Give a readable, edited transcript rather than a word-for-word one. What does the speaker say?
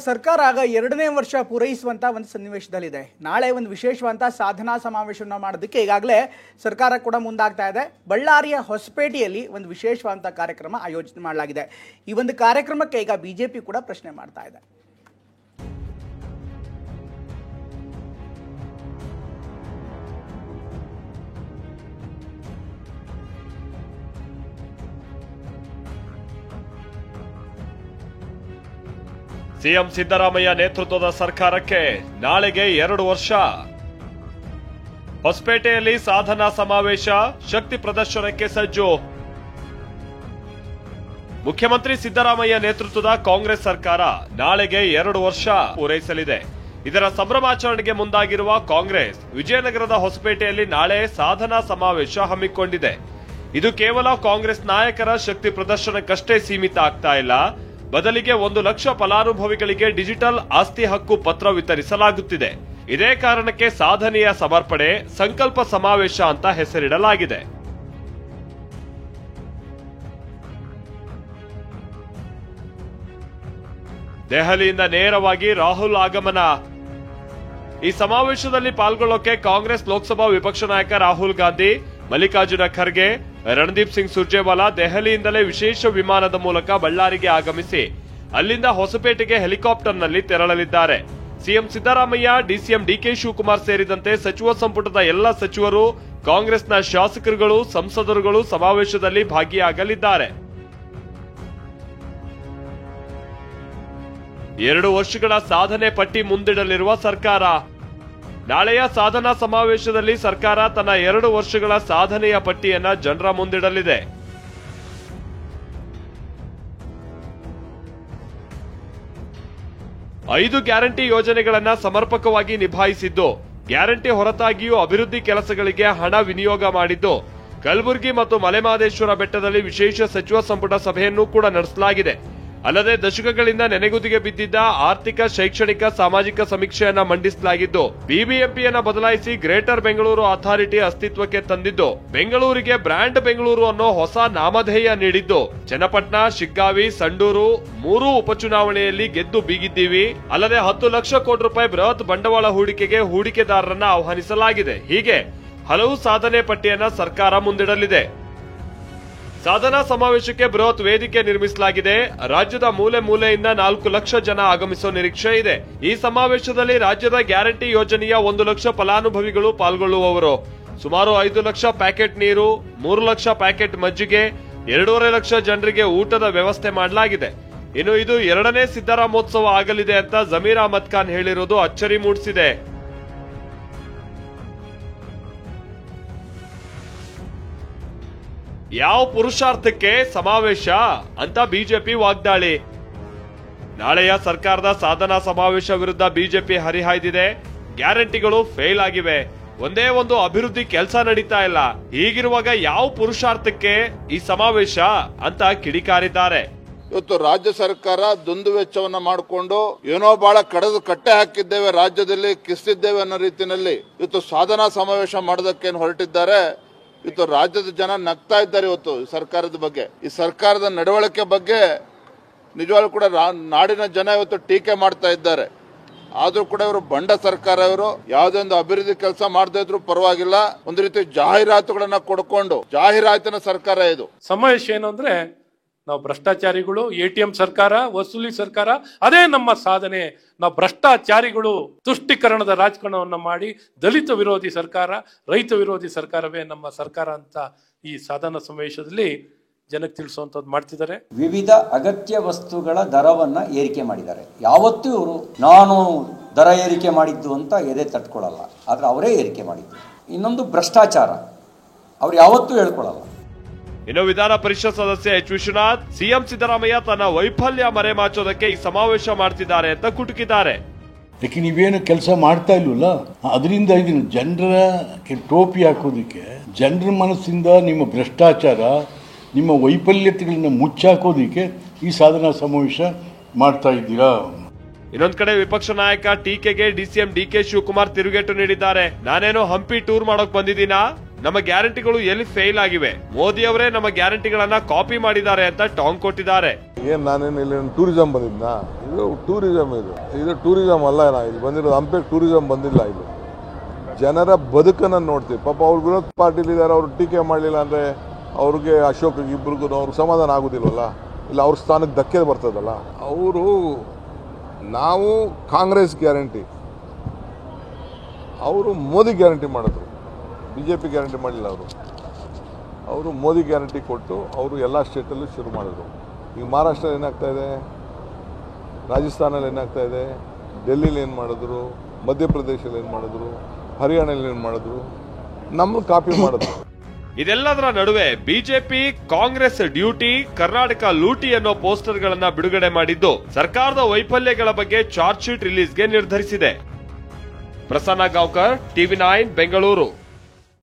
ಸರ್ಕಾರ ಆಗ 2ನೇ ವರ್ಷ ಪೂರೈಸುವಂತ ಒಂದು ಸನ್ನಿವೇಶದಲ್ಲಿದೆ. ನಾಳೆ ಒಂದು ವಿಶೇಷವಾದ ಸಾಧನಾ ಸಮಾವೇಶವನ್ನು ಮಾಡೋದಕ್ಕೆ ಈಗಾಗಲೇ ಸರ್ಕಾರ ಕೂಡ ಮುಂದಾಗ್ತಾ ಇದೆ. ಬಳ್ಳಾರಿಯ ಹೊಸಪೇಟೆಯಲ್ಲಿ ಒಂದು ವಿಶೇಷವಾದ ಕಾರ್ಯಕ್ರಮ ಆಯೋಜನೆ ಮಾಡಲಾಗಿದೆ. ಈ ಒಂದು ಕಾರ್ಯಕ್ರಮಕ್ಕೆ ಈಗ ಬಿಜೆಪಿ ಕೂಡ ಪ್ರಶ್ನೆ ಮಾಡ್ತಾ ಇದೆ. ಸಿಎಂ ಸಿದ್ದರಾಮಯ್ಯ ನೇತೃತ್ವದ ಸರ್ಕಾರಕ್ಕೆ ನಾಳೆಗೆ 2 ವರ್ಷ. ಹೊಸಪೇಟೆಯಲ್ಲಿ ಸಾಧನಾ ಸಮಾವೇಶ, ಶಕ್ತಿ ಪ್ರದರ್ಶನಕ್ಕೆ ಸಜ್ಜು. ಮುಖ್ಯಮಂತ್ರಿ ಸಿದ್ದರಾಮಯ್ಯ ನೇತೃತ್ವದ ಕಾಂಗ್ರೆಸ್ ಸರ್ಕಾರ ನಾಳೆಗೆ 2 ವರ್ಷ ಪೂರೈಸಲಿದೆ. ಇದರ ಸಂಭ್ರಮಾಚರಣೆಗೆ ಮುಂದಾಗಿರುವ ಕಾಂಗ್ರೆಸ್ ವಿಜಯನಗರದ ಹೊಸಪೇಟೆಯಲ್ಲಿ ನಾಳೆ ಸಾಧನಾ ಸಮಾವೇಶ ಹಮ್ಮಿಕೊಂಡಿದೆ. ಇದು ಕೇವಲ ಕಾಂಗ್ರೆಸ್ ನಾಯಕರ ಶಕ್ತಿ ಪ್ರದರ್ಶನಕ್ಕಷ್ಟೇ ಸೀಮಿತ ಆಗ್ತಾ ಇಲ್ಲ. ಬದಲಿಗೆ 1 ಲಕ್ಷ ಫಲಾನುಭವಿಗಳಿಗೆ ಡಿಜಿಟಲ್ ಆಸ್ತಿ ಹಕ್ಕು ಪತ್ರ ವಿತರಿಸಲಾಗುತ್ತಿದೆ. ಇದೇ ಕಾರಣಕ್ಕೆ ಸಾಧನೆಯ ಸಮರ್ಪಣೆ ಸಂಕಲ್ಪ ಸಮಾವೇಶ ಅಂತ ಹೆಸರಿಡಲಾಗಿದೆ. ದೆಹಲಿಯಿಂದ ನೇರವಾಗಿ ರಾಹುಲ್ ಆಗಮನ. ಈ ಸಮಾವೇಶದಲ್ಲಿ ಪಾಲ್ಗೊಳ್ಳೋಕೆ ಕಾಂಗ್ರೆಸ್ ಲೋಕಸಭಾ ವಿಪಕ್ಷ ನಾಯಕ ರಾಹುಲ್ ಗಾಂಧಿ, ಮಲ್ಲಿಕಾರ್ಜುನ ಖರ್ಗೆ, ರಣದೀಪ್ ಸಿಂಗ್ ಸುರ್ಜೇವಾಲಾ ದೆಹಲಿಯಿಂದಲೇ ವಿಶೇಷ ವಿಮಾನದ ಮೂಲಕ ಬಳ್ಳಾರಿಗೆ ಆಗಮಿಸಿ ಅಲ್ಲಿಂದ ಹೊಸಪೇಟೆಗೆ ಹೆಲಿಕಾಪ್ಟರ್ನಲ್ಲಿ ತೆರಳಲಿದ್ದಾರೆ. ಸಿಎಂ ಸಿದ್ದರಾಮಯ್ಯ, ಡಿಸಿಎಂ ಡಿಕೆ ಶಿವಕುಮಾರ್ ಸೇರಿದಂತೆ ಸಚಿವ ಸಂಪುಟದ ಎಲ್ಲ ಸಚಿವರು, ಕಾಂಗ್ರೆಸ್ನ ಶಾಸಕರುಗಳು, ಸಂಸದರುಗಳು ಸಮಾವೇಶದಲ್ಲಿ ಭಾಗಿಯಾಗಲಿದ್ದಾರೆ. 2 ವರ್ಷಗಳ ಸಾಧನೆ ಪಟ್ಟಿ ಮುಂದಿಡಲಿರುವ ಸರ್ಕಾರ. ನಾಳೆಯ ಸಾಧನಾ ಸಮಾವೇಶದಲ್ಲಿ ಸರ್ಕಾರ ತನ್ನ 2 ವರ್ಷಗಳ ಸಾಧನೆಯ ಪಟ್ಟಿಯನ್ನ ಜನರ ಮುಂದಿಡಲಿದೆ. ಐದು ಗ್ಯಾರಂಟಿ ಯೋಜನೆಗಳನ್ನ ಸಮರ್ಪಕವಾಗಿ ನಿಭಾಯಿಸಿದ್ದು, ಗ್ಯಾರಂಟಿ ಹೊರತಾಗಿಯೂ ಅಭಿವೃದ್ಧಿ ಕೆಲಸಗಳಿಗೆ ಹಣ ವಿನಿಯೋಗ ಮಾಡಿದ್ದು, ಕಲಬುರಗಿ ಮತ್ತು ಮಲೆಮಹದೇಶ್ವರ ಬೆಟ್ಟದಲ್ಲಿ ವಿಶೇಷ ಸಚಿವ ಸಂಪುಟ ಸಭೆಯನ್ನು ಕೂಡ ನಡೆಸಲಾಗಿದೆ. ಅಲ್ಲದೆ ದಶಕಗಳಿಂದ ನೆನೆಗುದಿಗೆ ಬಿದ್ದಿದ್ದ ಆರ್ಥಿಕ, ಶೈಕ್ಷಣಿಕ, ಸಾಮಾಜಿಕ ಸಮೀಕ್ಷೆಯನ್ನ ಮಂಡಿಸಲಾಗಿದ್ದು, ಬಿಬಿಎಂಪಿಯನ್ನ ಬದಲಾಯಿಸಿ ಗ್ರೇಟರ್ ಬೆಂಗಳೂರು ಅಥಾರಿಟಿ ಅಸ್ತಿತ್ವಕ್ಕೆ ತಂದಿದ್ದು, ಬೆಂಗಳೂರಿಗೆ ಬ್ರ್ಯಾಂಡ್ ಬೆಂಗಳೂರು ಅನ್ನೋ ಹೊಸ ನಾಮಧೇಯ ನೀಡಿದ್ದು, ಚನ್ನಪಟ್ಟಣ, ಶಿಗ್ಗಾವಿ, ಸಂಡೂರು 3 ಉಪಚುನಾವಣೆಯಲ್ಲಿ ಗೆದ್ದು ಬೀಗಿದ್ದೀವಿ. ಅಲ್ಲದೆ 10 ಲಕ್ಷ ಕೋಟಿ ರೂಪಾಯಿ ಬೃಹತ್ ಬಂಡವಾಳ ಹೂಡಿಕೆಗೆ ಹೂಡಿಕೆದಾರರನ್ನ ಆಹ್ವಾನಿಸಲಾಗಿದೆ. ಹೀಗೆ ಹಲವು ಸಾಧನೆ ಪಟ್ಟಿಯನ್ನ ಸರ್ಕಾರ ಮುಂದಿಡಲಿದೆ. ಸಾಧನಾ ಸಮಾವೇಶಕ್ಕೆ ಬೃಹತ್ ವೇದಿಕೆ ನಿರ್ಮಿಸಲಾಗಿದೆ. ರಾಜ್ಯದ ಮೂಲೆ ಮೂಲೆಯಿಂದ 4 ಲಕ್ಷ ಜನ ಆಗಮಿಸುವ ನಿರೀಕ್ಷೆ ಇದೆ. ಈ ಸಮಾವೇಶದಲ್ಲಿ ರಾಜ್ಯದ ಗ್ಯಾರಂಟಿ ಯೋಜನೆಯ 1 ಲಕ್ಷ ಫಲಾನುಭವಿಗಳು ಪಾಲ್ಗೊಳ್ಳುವವರು. ಸುಮಾರು 5 ಲಕ್ಷ ಪ್ಯಾಕೆಟ್ ನೀರು, 3 ಲಕ್ಷ ಪ್ಯಾಕೆಟ್ ಮಜ್ಜಿಗೆ, 2.5 ಲಕ್ಷ ಜನರಿಗೆ ಊಟದ ವ್ಯವಸ್ಥೆ ಮಾಡಲಾಗಿದೆ. ಇನ್ನು ಇದು 2ನೇ ಸಿದ್ದರಾಮೋತ್ಸವ ಆಗಲಿದೆ ಅಂತ ಜಮೀರ್ ಅಹಮದ್ ಖಾನ್ ಹೇಳಿರುವುದು ಅಚ್ಚರಿ ಮೂಡಿಸಿದೆ. ಯಾವ ಪುರುಷಾರ್ಥಕ್ಕೆ ಸಮಾವೇಶ ಅಂತ ಬಿಜೆಪಿ ವಾಗ್ದಾಳಿ. ನಾಳೆಯ ಸರ್ಕಾರದ ಸಾಧನಾ ಸಮಾವೇಶ ವಿರುದ್ಧ ಬಿಜೆಪಿ ಹರಿಹಾಯ್ದಿದೆ. ಗ್ಯಾರಂಟಿಗಳು ಫೇಲ್ ಆಗಿವೆ, ಒಂದೇ ಒಂದು ಅಭಿವೃದ್ಧಿ ಕೆಲಸ ನಡೀತಾ ಇಲ್ಲ. ಹೀಗಿರುವಾಗ ಯಾವ ಪುರುಷಾರ್ಥಕ್ಕೆ ಈ ಸಮಾವೇಶ ಅಂತ ಕಿಡಿಕಾರಿದ್ದಾರೆ. ಇವತ್ತು ರಾಜ್ಯ ಸರ್ಕಾರ ದುಂದು ವೆಚ್ಚವನ್ನ ಮಾಡಿಕೊಂಡು ಏನೋ ಬಹಳ ಕಡದು ಕಟ್ಟೆ ಹಾಕಿದ್ದೇವೆ, ರಾಜ್ಯದಲ್ಲಿ ಕಿಸ್ತಿದ್ದೇವೆ ಅನ್ನೋ ರೀತಿಯಲ್ಲಿ ಇವತ್ತು ಸಾಧನಾ ಸಮಾವೇಶ ಮಾಡೋದಕ್ಕೇನು ಹೊರಟಿದ್ದಾರೆ. ಇವತ್ತು ರಾಜ್ಯದ ಜನ ನಗ್ತಾ ಇದ್ದಾರೆ. ಇವತ್ತು ಸರ್ಕಾರದ ಬಗ್ಗೆ, ಈ ಸರ್ಕಾರದ ನಡವಳಿಕೆ ಬಗ್ಗೆ ನಿಜವಾಗ್ಲೂ ಕೂಡ ನಾಡಿನ ಜನ ಇವತ್ತು ಟೀಕೆ ಮಾಡ್ತಾ ಇದ್ದಾರೆ. ಆದ್ರೂ ಕೂಡ ಇವರು ಬಂಡ ಸರ್ಕಾರ, ಇವರು ಯಾವುದೇ ಒಂದು ಅಭಿವೃದ್ಧಿ ಕೆಲಸ ಮಾಡದೇ ಇದ್ರು ಪರವಾಗಿಲ್ಲ, ಒಂದು ರೀತಿ ಜಾಹೀರಾತುಗಳನ್ನ ಕೊಡ್ಕೊಂಡು ಜಾಹೀರಾತಿನ ಸರ್ಕಾರ ಇದು. ಸಮಾವೇಶ ಏನು ಅಂದ್ರೆ, ನಾವು ಭ್ರಷ್ಟಾಚಾರಿಗಳು, ಎಟಿಎಂ ಸರ್ಕಾರ, ವಸೂಲಿ ಸರ್ಕಾರ, ಅದೇ ನಮ್ಮ ಸಾಧನೆ. ನಾವು ಭ್ರಷ್ಟಾಚಾರಿಗಳು, ತುಷ್ಟೀಕರಣದ ರಾಜಕಾರಣವನ್ನ ಮಾಡಿ ದಲಿತ ವಿರೋಧಿ ಸರ್ಕಾರ, ರೈತ ವಿರೋಧಿ ಸರ್ಕಾರವೇ ನಮ್ಮ ಸರ್ಕಾರ ಅಂತ ಈ ಸಾಧನಾ ಸಮಾವೇಶದಲ್ಲಿ ಜನಕ್ಕೆ ತಿಳಿಸುವಂತದ್ದು ಮಾಡ್ತಿದ್ದಾರೆ. ವಿವಿಧ ಅಗತ್ಯ ವಸ್ತುಗಳ ದರವನ್ನ ಏರಿಕೆ ಮಾಡಿದ್ದಾರೆ. ಯಾವತ್ತೂ ಇವರು ನಾನು ದರ ಏರಿಕೆ ಮಾಡಿದ್ದು ಅಂತ ಎದೆ ತಟ್ಕೊಳ್ಳಲ್ಲ, ಆದ್ರೆ ಅವರೇ ಏರಿಕೆ ಮಾಡಿದ್ದು. ಇನ್ನೊಂದು ಭ್ರಷ್ಟಾಚಾರ, ಅವ್ರು ಯಾವತ್ತೂ ಹೇಳ್ಕೊಳ್ಳಲ್ಲ. ಇನ್ನು ವಿಧಾನ ಪರಿಷತ್ ಸದಸ್ಯ ಎಚ್ ವಿಶ್ವನಾಥ್, ಸಿಎಂ ಸಿದ್ದರಾಮಯ್ಯ ತನ್ನ ವೈಫಲ್ಯ ಮರೆಮಾಚೋದಕ್ಕೆ ಈ ಸಮಾವೇಶ ಮಾಡ್ತಿದ್ದಾರೆ ಅಂತ ಕುಟುಕಿದ್ದಾರೆ. ಯಾಕೆ ನೀವೇನು ಕೆಲಸ ಮಾಡ್ತಾ ಇಲ್ವಲ್ಲ, ಅದರಿಂದ ಇದನ್ನು ಜನರ ಟೋಪಿ ಹಾಕೋದಕ್ಕೆ, ಜನರ ಮನಸ್ಸಿಂದ ನಿಮ್ಮ ಭ್ರಷ್ಟಾಚಾರ, ನಿಮ್ಮ ವೈಫಲ್ಯತೆಗಳನ್ನ ಮುಚ್ಚಾಕೋದಕ್ಕೆ ಈ ಸಾಧನಾ ಸಮಾವೇಶ ಮಾಡ್ತಾ ಇದ್ದೀರಾ. ಇನ್ನೊಂದ್ ಕಡೆ ವಿಪಕ್ಷ ನಾಯಕ ಟೀಕೆಗೆ ಡಿಸಿಎಂ ಡಿಕೆ ಶಿವಕುಮಾರ್ ತಿರುಗೇಟು ನೀಡಿದ್ದಾರೆ. ನಾನೇನೋ ಹಂಪಿ ಟೂರ್ ಮಾಡೋಕ್ ಬಂದಿದ್ದೀನಾ, ನಮ್ಮ ಗ್ಯಾರಂಟಿಗಳು ಎಲ್ಲಿ ಫೇಲ್ ಆಗಿವೆ, ಮೋದಿ ಅವರೇ ನಮ್ಮ ಗ್ಯಾರಂಟಿಗಳನ್ನ ಕಾಪಿ ಮಾಡಿದ್ದಾರೆ ಅಂತ ಟಾಂಗ್ ಕೊಟ್ಟಿದ್ದಾರೆ. ಏನ್ ನಾನೇನು ಇಲ್ಲಿ ಟೂರಿಸಂ ಬಂದಿದ್ನಾ? ಇದು ಟೂರಿಸಂ, ಇದು ಟೂರಿಸಂ ಅಲ್ಲ. ಇಲ್ಲಿ ಬಂದಿರೋದು ಹಂಪೆ ಟೂರಿಸಂ ಬಂದಿಲ್ಲ. ಇದು ಜನರ ಬದುಕನ್ನು ನೋಡ್ತೀವಿ. ಪಾಪ ಅವ್ರು ವಿರೋಧ ಪಾರ್ಟಿಲಿದ್ದಾರೆ, ಅವ್ರು ಟೀಕೆ ಮಾಡಲಿಲ್ಲ ಅಂದರೆ ಅವ್ರಿಗೆ ಅಶೋಕ್ ಇಬ್ರಿಗೂ ಅವ್ರಿಗೆ ಸಮಾಧಾನ ಆಗೋದಿಲ್ವಲ್ಲ, ಇಲ್ಲ ಅವ್ರ ಸ್ಥಾನಕ್ಕೆ ಧಕ್ಕೆ ಬರ್ತದಲ್ಲ. ಅವರು ನಾವು ಕಾಂಗ್ರೆಸ್ ಗ್ಯಾರಂಟಿ, ಅವರು ಮೋದಿ ಗ್ಯಾರಂಟಿ ಮಾಡಿದ್ರು, BJP ಗ್ಯಾರಂಟಿ ಮಾಡಲಿಲ್ಲ. ಅವರು ಮೋದಿ ಗ್ಯಾರಂಟಿ ಕೊಟ್ಟು ಅವರು ಎಲ್ಲ ಸ್ಟೇಟಲ್ಲೂ ಶುರು ಮಾಡಿದ್ರು. ಈಗ ಮಹಾರಾಷ್ಟ್ರಲ್ಲಿ ಏನಾಗ್ತಾ ಇದೆ, ರಾಜಸ್ಥಾನಲ್ಲಿ ಏನಾಗ್ತಾ ಇದೆ, ಡೆಲ್ಲಿಲಿ ಏನು ಮಾಡಿದ್ರು, ಮಧ್ಯಪ್ರದೇಶಲ್ಲಿ ಏನು ಮಾಡಿದ್ರು, ಹರಿಯಾಣದಲ್ಲಿ ಏನು ಮಾಡಿದ್ರು, ನಮ್ಮ ಕಾಪಿ ಮಾಡಿದ್ರು. ಇದೆಲ್ಲದರ ನಡುವೆ ಬಿಜೆಪಿ ಕಾಂಗ್ರೆಸ್ ಡ್ಯೂಟಿ, ಕರ್ನಾಟಕ ಲೂಟಿ ಅನ್ನೋ ಪೋಸ್ಟರ್ ಗಳನ್ನ ಬಿಡುಗಡೆ ಮಾಡಿದ್ದು ಸರ್ಕಾರದ ವೈಫಲ್ಯಗಳ ಬಗ್ಗೆ ಚಾರ್ಜ್ ಶೀಟ್ ರಿಲೀಸ್ಗೆ ನಿರ್ಧರಿಸಿದೆ. ಪ್ರಸನ್ನ ಗಾಂವ್ಕರ್, TV9 ಬೆಂಗಳೂರು.